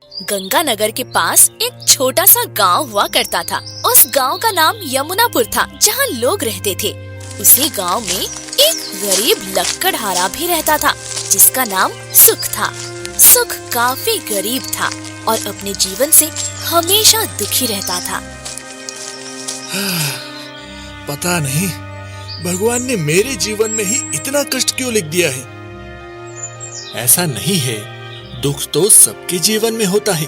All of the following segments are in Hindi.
गंगानगर के पास एक छोटा सा गांव हुआ करता था। उस गांव का नाम यमुनापुर था, जहां लोग रहते थे। उसी गांव में एक गरीब लक्कड़हारा भी रहता था, जिसका नाम सुख था। सुख काफी गरीब था और अपने जीवन से हमेशा दुखी रहता था। पता नहीं भगवान ने मेरे जीवन में ही इतना कष्ट क्यों लिख दिया है। ऐसा नहीं है, दुख तो सबके जीवन में होता है,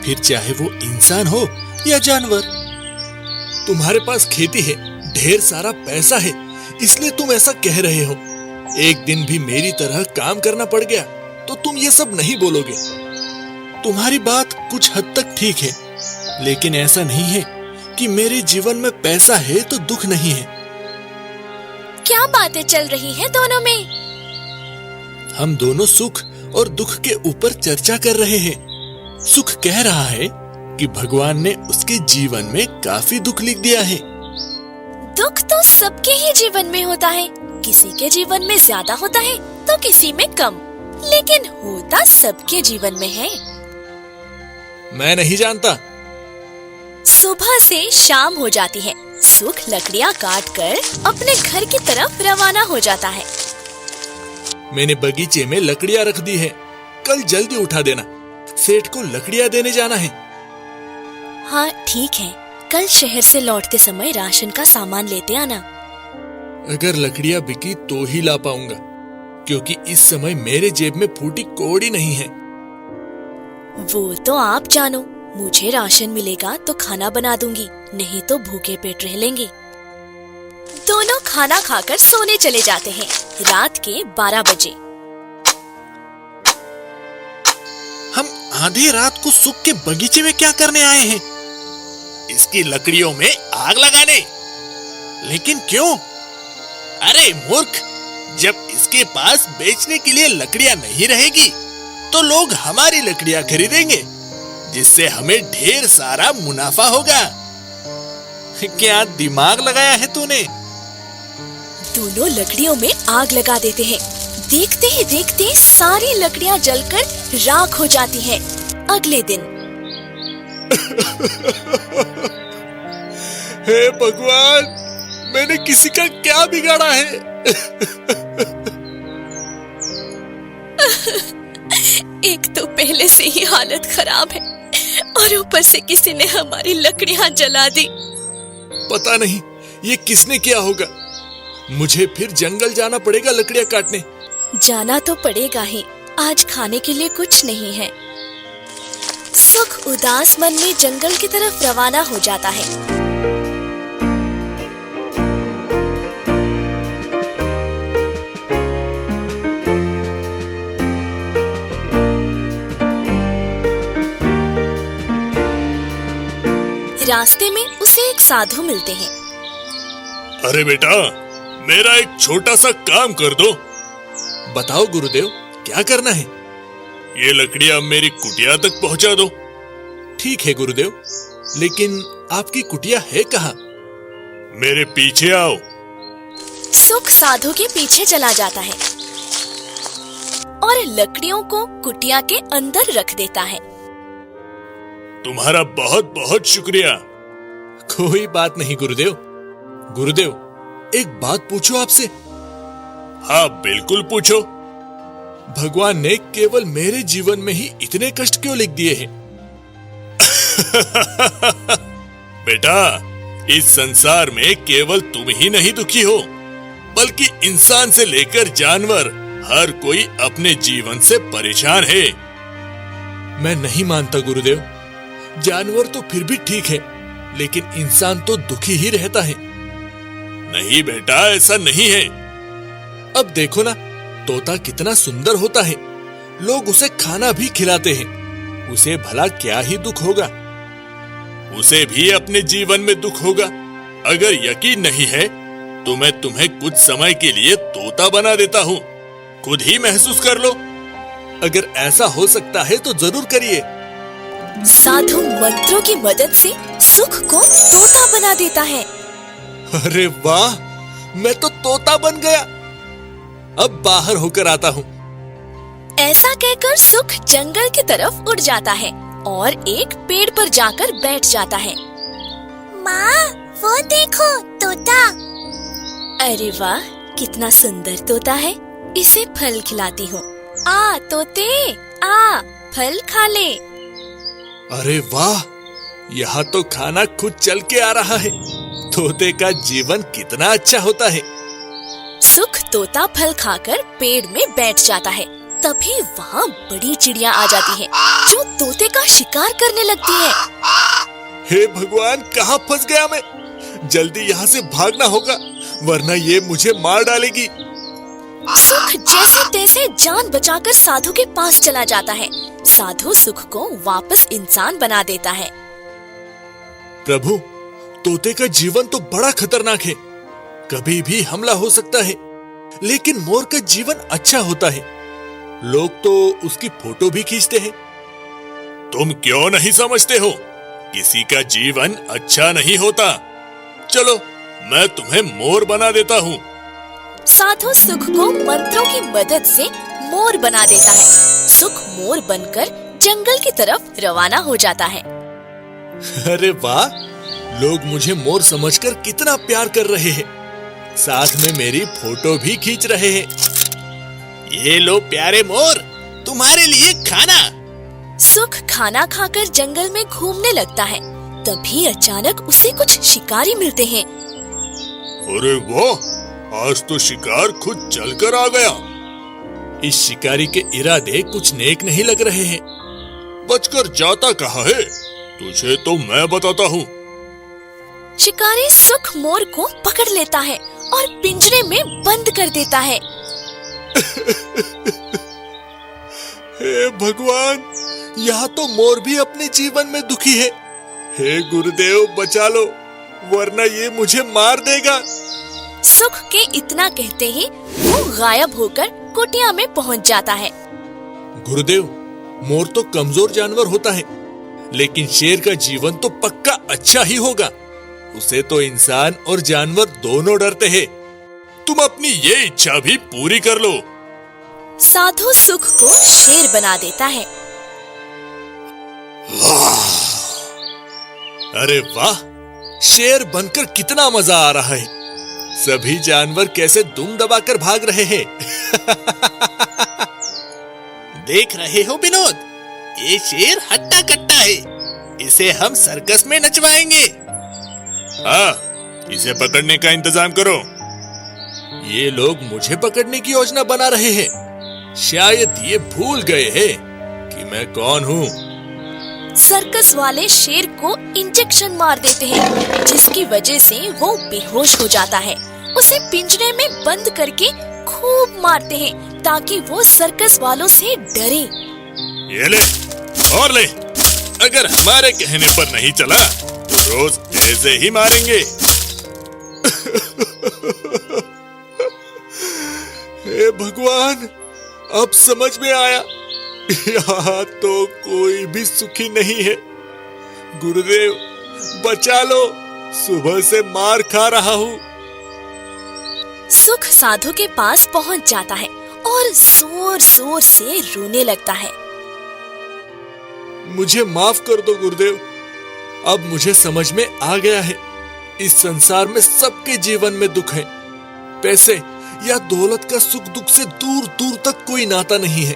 फिर चाहे वो इंसान हो या जानवर। तुम्हारे पास खेती है, ढेर सारा पैसा है, इसलिए तुम ऐसा कह रहे हो। एक दिन भी मेरी तरह काम करना पड़ गया तो तुम ये सब नहीं बोलोगे। तुम्हारी बात कुछ हद तक ठीक है, लेकिन ऐसा नहीं है कि मेरे जीवन में पैसा है तो दुख नहीं है। क्या बातें चल रही हैं दोनों में? हम दोनों सुख और दुख के ऊपर चर्चा कर रहे हैं। सुख कह रहा है कि भगवान ने उसके जीवन में काफी दुख लिख दिया है। दुख तो सबके ही जीवन में होता है, किसी के जीवन में ज्यादा होता है तो किसी में कम, लेकिन होता सबके जीवन में है। मैं नहीं जानता। सुबह से शाम हो जाती है। सुख लकड़ियाँ काट कर अपने घर की तरफ रवाना हो जाता है। मैंने बगीचे में लकड़ियाँ रख दी है, कल जल्दी उठा देना, सेठ को लकड़ियाँ देने जाना है। हाँ ठीक है, कल शहर से लौटते समय राशन का सामान लेते आना। अगर लकड़ियाँ बिकी तो ही ला पाऊंगा, क्योंकि इस समय मेरे जेब में फूटी कौड़ी नहीं है। वो तो आप जानो, मुझे राशन मिलेगा तो खाना बना दूंगी, नहीं तो भूखे पेट रह लेंगे। दोनों खाना खाकर सोने चले जाते हैं। रात के 12 बजे। हम आधी रात को सुख के बगीचे में क्या करने आए हैं? इसकी लकड़ियों में आग लगाने। लेकिन क्यों? अरे मूर्ख, जब इसके पास बेचने के लिए लकड़ियां नहीं रहेगी तो लोग हमारी लकड़ियां खरीदेंगे, जिससे हमें ढेर सारा मुनाफा होगा। क्या दिमाग लगाया है तूने? दोनों लकड़ियों में आग लगा देते हैं। देखते ही देखते सारी लकड़ियां जलकर राख हो जाती हैं। अगले दिन हे भगवान, मैंने किसी का क्या बिगाड़ा है? एक तो पहले से ही हालत खराब है और ऊपर से किसी ने हमारी लकड़ियां जला दी। पता नहीं ये किसने किया होगा। मुझे फिर जंगल जाना पड़ेगा लकड़ियां काटने। जाना तो पड़ेगा ही, आज खाने के लिए कुछ नहीं है। सुख उदास मन में जंगल की तरफ रवाना हो जाता है। रास्ते में उसे एक साधु मिलते हैं। अरे बेटा, मेरा एक छोटा सा काम कर दो। बताओ गुरुदेव, क्या करना है? ये लकड़ियां मेरी कुटिया तक पहुंचा दो। ठीक है गुरुदेव, लेकिन आपकी कुटिया है कहाँ? मेरे पीछे आओ। सुख साधु के पीछे चला जाता है और लकड़ियों को कुटिया के अंदर रख देता है। तुम्हारा बहुत बहुत शुक्रिया। कोई बात नहीं गुरुदेव। गुरुदेव, एक बात पूछो आपसे? हाँ बिल्कुल पूछो। भगवान ने केवल मेरे जीवन में ही इतने कष्ट क्यों लिख दिए हैं? बेटा, इस संसार में केवल तुम ही नहीं दुखी हो, बल्कि इंसान से लेकर जानवर हर कोई अपने जीवन से परेशान है। मैं नहीं मानता गुरुदेव। जानवर तो फिर भी ठीक है, लेकिन इंसान तो दुखी ही रहता है। नहीं बेटा, ऐसा नहीं है। अब देखो ना, तोता कितना सुंदर होता है, लोग उसे खाना भी खिलाते हैं। उसे भला क्या ही दुख होगा? उसे भी अपने जीवन में दुख होगा। अगर यकीन नहीं है तो मैं तुम्हें कुछ समय के लिए तोता बना देता हूँ, खुद ही महसूस कर लो। अगर ऐसा हो सकता है तो जरूर करिए। साधु मंत्रों की मदद से सुख को तोता बना देता है। अरे वाह, मैं तो तोता बन गया। अब बाहर होकर आता हूँ। ऐसा कहकर सुख जंगल की तरफ उड़ जाता है और एक पेड़ पर जाकर बैठ जाता है। माँ, वो देखो तोता। अरे वाह, कितना सुंदर तोता है, इसे फल खिलाती हूँ। आ तोते, आ फल खा ले। अरे वाह, यहाँ तो खाना खुद चल के आ रहा है। तोते का जीवन कितना अच्छा होता है। सुख तोता फल खाकर पेड़ में बैठ जाता है। तभी वहाँ बड़ी चिड़िया आ जाती है जो तोते का शिकार करने लगती है। हे भगवान, कहाँ फंस गया मैं? जल्दी यहाँ से भागना होगा, वरना ये मुझे मार डालेगी। सुख जैसे तैसे जान बचाकर साधु के पास चला जाता है। साधु सुख को वापस इंसान बना देता है। प्रभु, तोते का जीवन तो बड़ा खतरनाक है, कभी भी हमला हो सकता है। लेकिन मोर का जीवन अच्छा होता है, लोग तो उसकी फोटो भी खींचते हैं। तुम क्यों नहीं समझते हो? किसी का जीवन अच्छा नहीं होता। चलो, मैं तुम्हें मोर बना देता हूँ। साधु सुख को मंत्रों की मदद से मोर बना देता है। सुख मोर बनकर जंगल की तरफ रवाना हो जाता है। अरे वाह, लोग मुझे मोर समझकर कितना प्यार कर रहे हैं। साथ में मेरी फोटो भी खींच रहे हैं। ये लो प्यारे मोर, तुम्हारे लिए खाना। सुख खाना खाकर जंगल में घूमने लगता है। तभी अचानक उसे कुछ शिकारी मिलते हैं। अरे वाह, आज तो शिकार खुद चलकर आ गया। इस शिकारी के इरादे कुछ नेक नहीं लग रहे हैं। बचकर जाता कहाँ है? तुझे तो मैं बताता हूँ। शिकारी सुख मोर को पकड़ लेता है और पिंजरे में बंद कर देता है। हे भगवान, यहाँ तो मोर भी अपने जीवन में दुखी है। हे गुरुदेव, बचा लो, वरना ये मुझे मार देगा। सुख के इतना कहते ही वो गायब होकर कुटिया में पहुँच जाता है। गुरुदेव, मोर तो कमजोर जानवर होता है, लेकिन शेर का जीवन तो पक्का अच्छा ही होगा। उसे तो इंसान और जानवर दोनों डरते हैं। तुम अपनी ये इच्छा भी पूरी कर लो। साधु सुख को शेर बना देता है। अरे वाह, शेर बनकर कितना मजा आ रहा है। सभी जानवर कैसे दुम दबाकर भाग रहे हैं। देख रहे हो विनोद, ये शेर हट्टा कट्टा है। इसे हम सर्कस में नचवाएंगे। हाँ, इसे पकड़ने का इंतजाम करो। ये लोग मुझे पकड़ने की योजना बना रहे हैं। शायद ये भूल गए हैं कि मैं कौन हूँ। सर्कस वाले शेर को इंजेक्शन मार देते हैं, जिसकी वजह से वो बेहोश हो जाता है। उसे पिंजरे में बंद करके खूब मारते हैं ताकि वो सर्कस वालों से डरे। ये ले और ले, अगर हमारे कहने पर नहीं चला तो रोज ऐसे ही मारेंगे। हे भगवान, अब समझ में आया, यहाँ तो कोई भी सुखी नहीं है। गुरुदेव, बचा लो, सुबह से मार खा रहा हूँ। सुख साधु के पास पहुँच जाता है और जोर जोर से रोने लगता है। मुझे माफ कर दो गुरुदेव, अब मुझे समझ में आ गया है, इस संसार में सबके जीवन में दुख है। पैसे या दौलत का सुख दुख से दूर दूर तक कोई नाता नहीं है।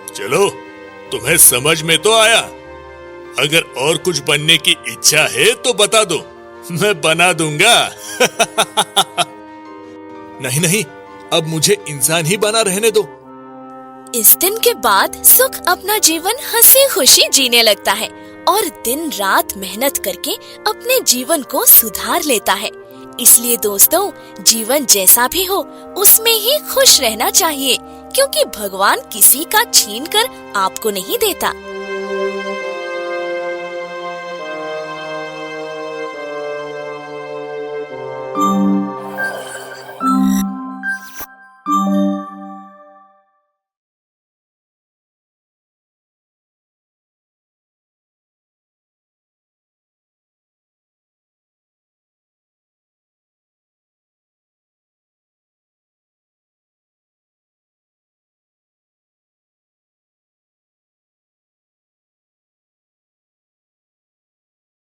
चलो, तुम्हें समझ में तो आया। अगर और कुछ बनने की इच्छा है तो बता दो, मैं बना दूंगा। नहीं नहीं, अब मुझे इंसान ही बना रहने दो। इस दिन के बाद सुख अपना जीवन हंसी खुशी जीने लगता है और दिन रात मेहनत करके अपने जीवन को सुधार लेता है। इसलिए दोस्तों, जीवन जैसा भी हो उसमें ही खुश रहना चाहिए, क्योंकि भगवान किसी का छीन कर आपको नहीं देता।